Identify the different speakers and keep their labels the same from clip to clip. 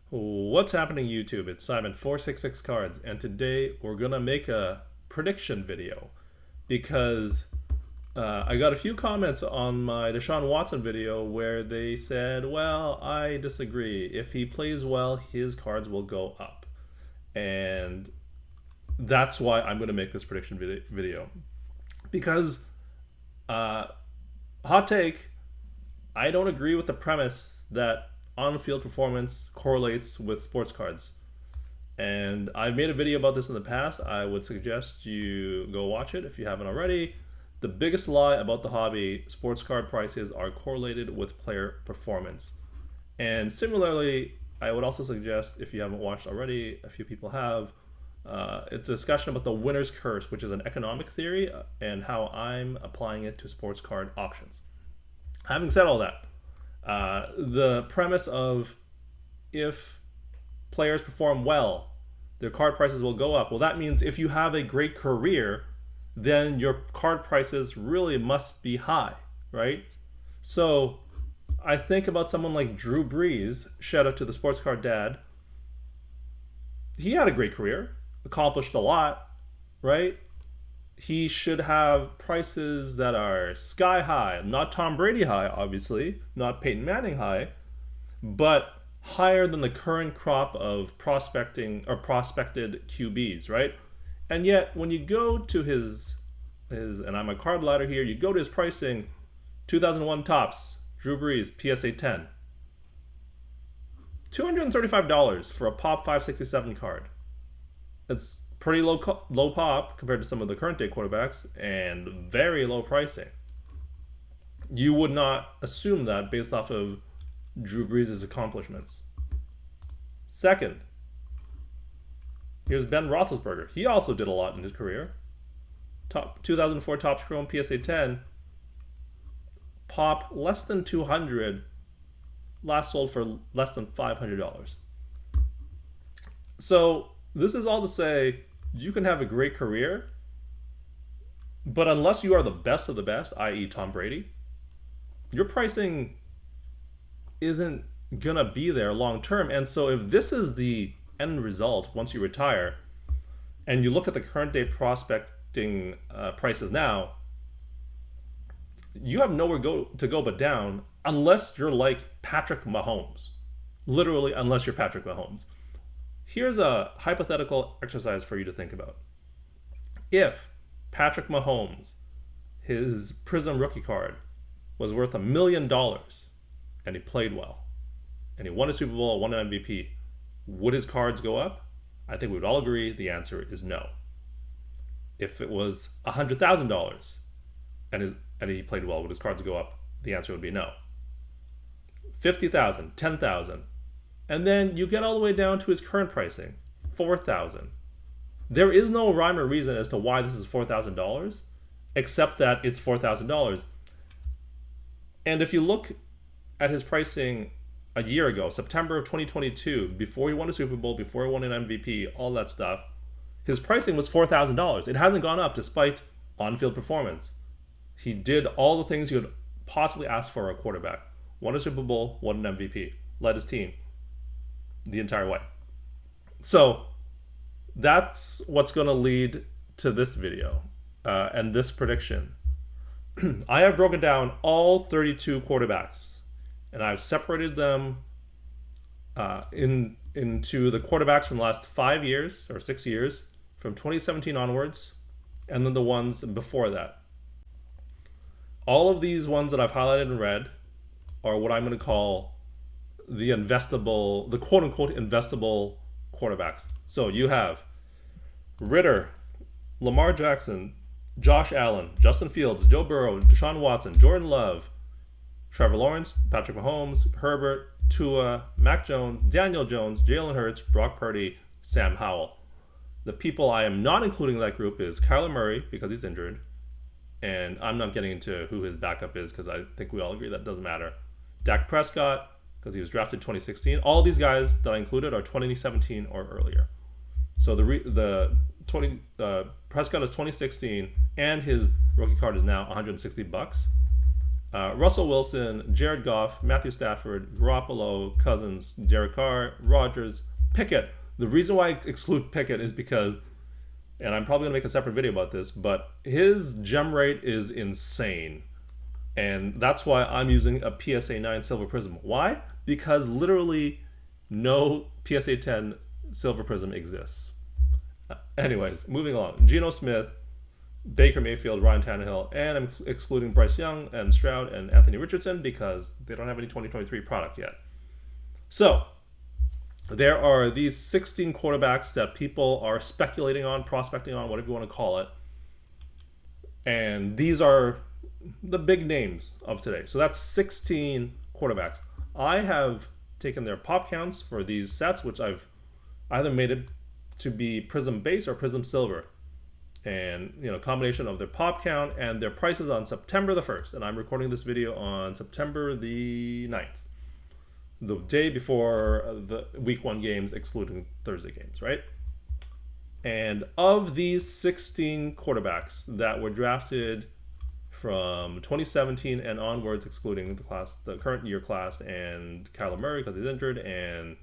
Speaker 1: What's happening YouTube? It's Simon466 Cards, and today we're gonna make a prediction video because I got a few comments on my Deshaun Watson video where they said, well, I disagree. If he plays well, his cards will go up. And that's why I'm gonna make this prediction video. Because, hot take, I don't agree with the premise that on-field performance correlates with sports cards. And I've made a video about this in the past. I would suggest you go watch it if you haven't already. The biggest lie about the hobby, sports card prices are correlated with player performance. And similarly, I would also suggest, if you haven't watched already, a few people have, it's a discussion about the winner's curse, which is an economic theory, and how I'm applying it to sports card auctions. Having said all that, the premise of if players perform well, their card prices will go up. Well, that means if you have a great career, then your card prices really must be high, right? So I think about someone like Drew Brees, shout out to the sports card dad. He had a great career, accomplished a lot, right? He should have prices that are sky high, not Tom Brady high, obviously, not Peyton Manning high, but higher than the current crop of prospecting or prospected QBs, right? And yet, when you go to his, and I'm a card ladder here, you go to his pricing, 2001 tops, Drew Brees, PSA 10, $235 for a Pop 567 card. It's pretty low pop compared to some of the current day quarterbacks, and very low pricing. You would not assume that based off of Drew Brees' accomplishments. Second, here's Ben Roethlisberger. He also did a lot in his career. 2004 Topps Chrome PSA 10, pop less than 200, last sold for less than $500. So this is all to say, you can have a great career, but unless you are the best of the best, i.e. Tom Brady, your pricing isn't gonna be there long term. And so if this is the end result once you retire, and you look at the current day prospecting prices now, you have nowhere to go but down, unless you're like Patrick Mahomes. Literally, unless you're Patrick Mahomes. Here's a hypothetical exercise for you to think about. If Patrick Mahomes, his Prism rookie card, was worth $1 million and he played well, and he won a Super Bowl, won an MVP, would his cards go up? I think we would all agree the answer is no. If it was $100,000 and he played well, would his cards go up? The answer would be no. $50,000, $10,000. And then you get all the way down to his current pricing, $4,000. There is no rhyme or reason as to why this is $4,000, except that it's $4,000. And if you look at his pricing a year ago, September of 2022, before he won a Super Bowl, before he won an MVP, all that stuff, his pricing was $4,000. It hasn't gone up despite on-field performance. He did all the things you could possibly ask for a quarterback. Won a Super Bowl, won an MVP, led his team the entire way. So that's what's going to lead to this video and this prediction. I have broken down all 32 quarterbacks, and I've separated them into the quarterbacks from the last 5 years or 6 years, from 2017 onwards, and then the ones before that. All of these ones that I've highlighted in red are what I'm going to call the investable, the quote-unquote investable quarterbacks. So you have Ritter, Lamar Jackson, Josh Allen, Justin Fields, Joe Burrow, Deshaun Watson, Jordan Love, Trevor Lawrence, Patrick Mahomes, Herbert, Tua, Mac Jones, Daniel Jones, Jalen Hurts, Brock Purdy, Sam Howell. The people I am not including in that group is Kyler Murray, because he's injured, and I'm not getting into who his backup is because I think we all agree that doesn't matter. Dak Prescott, because he was drafted 2016. All these guys that I included are 2017 or earlier. So Prescott is 2016, and his rookie card is now $160. Russell Wilson, Jared Goff, Matthew Stafford, Garoppolo, Cousins, Derek Carr, Rodgers, Pickett. The reason why I exclude Pickett is because, and I'm probably going to make a separate video about this, but his gem rate is insane. And that's why I'm using a PSA 9 Silver Prism. Why? Because literally no PSA 10 Silver Prism exists. Anyways, moving on. Geno Smith, Baker Mayfield, Ryan Tannehill, and I'm excluding Bryce Young and Stroud and Anthony Richardson because they don't have any 2023 product yet. So there are these 16 quarterbacks that people are speculating on, prospecting on, whatever you want to call it. And these are the big names of today. So that's 16 quarterbacks. I have taken their pop counts for these sets, which I've either made it to be Prism Base or Prism Silver. And, combination of their pop count and their prices on September the 1st. And I'm recording this video on September the 9th. The day before the week 1 games, excluding Thursday games, right? And of these 16 quarterbacks that were drafted from 2017 and onwards, excluding the current year class, and Kyler Murray because he's injured, and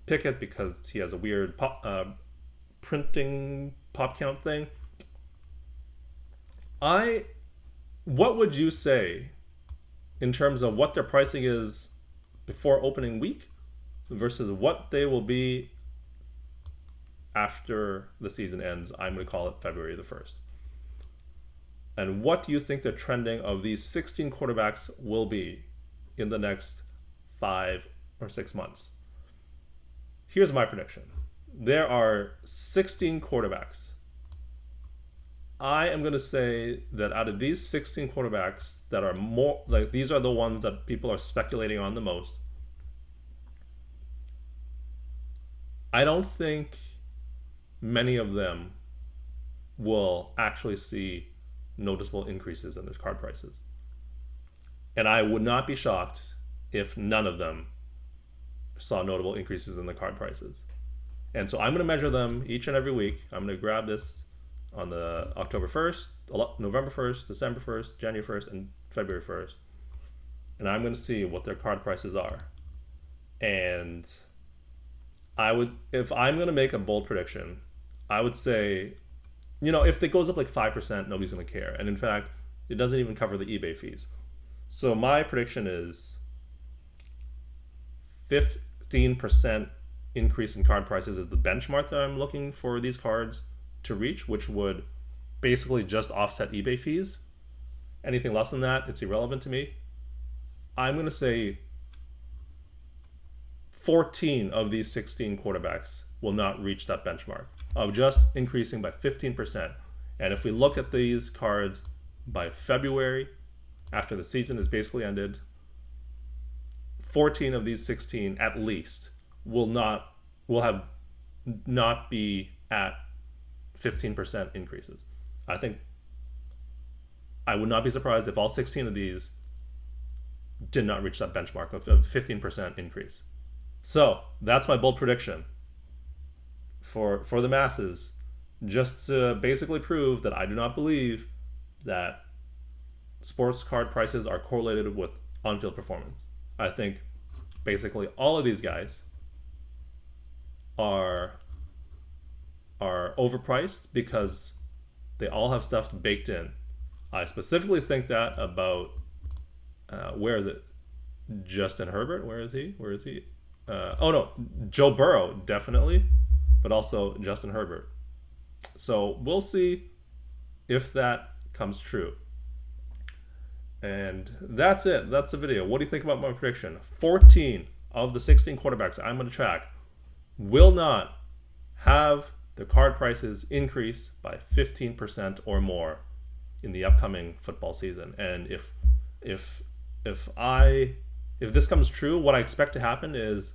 Speaker 1: Pickett because he has a weird printing pop count thing. What would you say in terms of what their pricing is before opening week versus what they will be after the season ends? I'm going to call it February the 1st. And what do you think the trending of these 16 quarterbacks will be in the next 5 or 6 months? Here's my prediction. There are 16 quarterbacks. I am going to say that out of these 16 quarterbacks that are more, like, these are the ones that people are speculating on the most. I don't think many of them will actually see noticeable increases in their card prices. And I would not be shocked if none of them saw notable increases in the card prices. And so I'm going to measure them each and every week. I'm going to grab this on the October 1st, November 1st, December 1st, January 1st, and February 1st. And I'm going to see what their card prices are. And if I'm going to make a bold prediction, I would say, if it goes up like 5%, nobody's going to care. And in fact, it doesn't even cover the eBay fees. So my prediction is 15% increase in card prices is the benchmark that I'm looking for these cards to reach, which would basically just offset eBay fees. Anything less than that, it's irrelevant to me. I'm going to say 14 of these 16 quarterbacks will not reach that benchmark of just increasing by 15%. And if we look at these cards by February, after the season is basically ended, 14 of these 16 at least will not be at 15% increases. I think I would not be surprised if all 16 of these did not reach that benchmark of 15% increase. So that's my bold prediction for the masses, just to basically prove that I do not believe that sports card prices are correlated with on-field performance. I think basically all of these guys are overpriced because they all have stuff baked in. I specifically think that about where is it? Justin Herbert. Where is he? Joe Burrow, definitely, but also Justin Herbert. So we'll see if that comes true. And that's it. That's the video. What do you think about my prediction? 14 of the 16 quarterbacks I'm going to track will not have the card prices increase by 15% or more in the upcoming football season. And if this comes true, what I expect to happen is,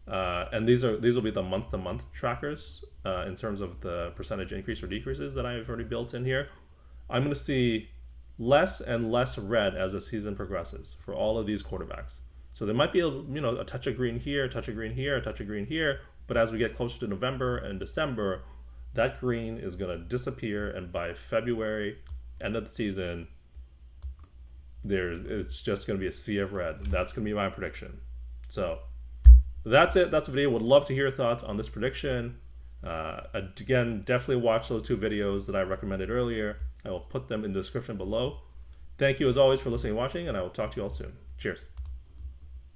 Speaker 1: and these will be the month-to-month trackers in terms of the percentage increase or decreases that I've already built in here. I'm going to see less and less red as the season progresses for all of these quarterbacks. So there might be a touch of green here, a touch of green here, a touch of green here, but as we get closer to November and December, that green is going to disappear, and by February, end of the season, it's just going to be a sea of red. That's going to be my prediction. So that's it. That's the video. Would love to hear your thoughts on this prediction. Again, definitely watch those 2 videos that I recommended earlier. I will put them in the description below. Thank you as always for listening and watching, and I will talk to you all soon. Cheers.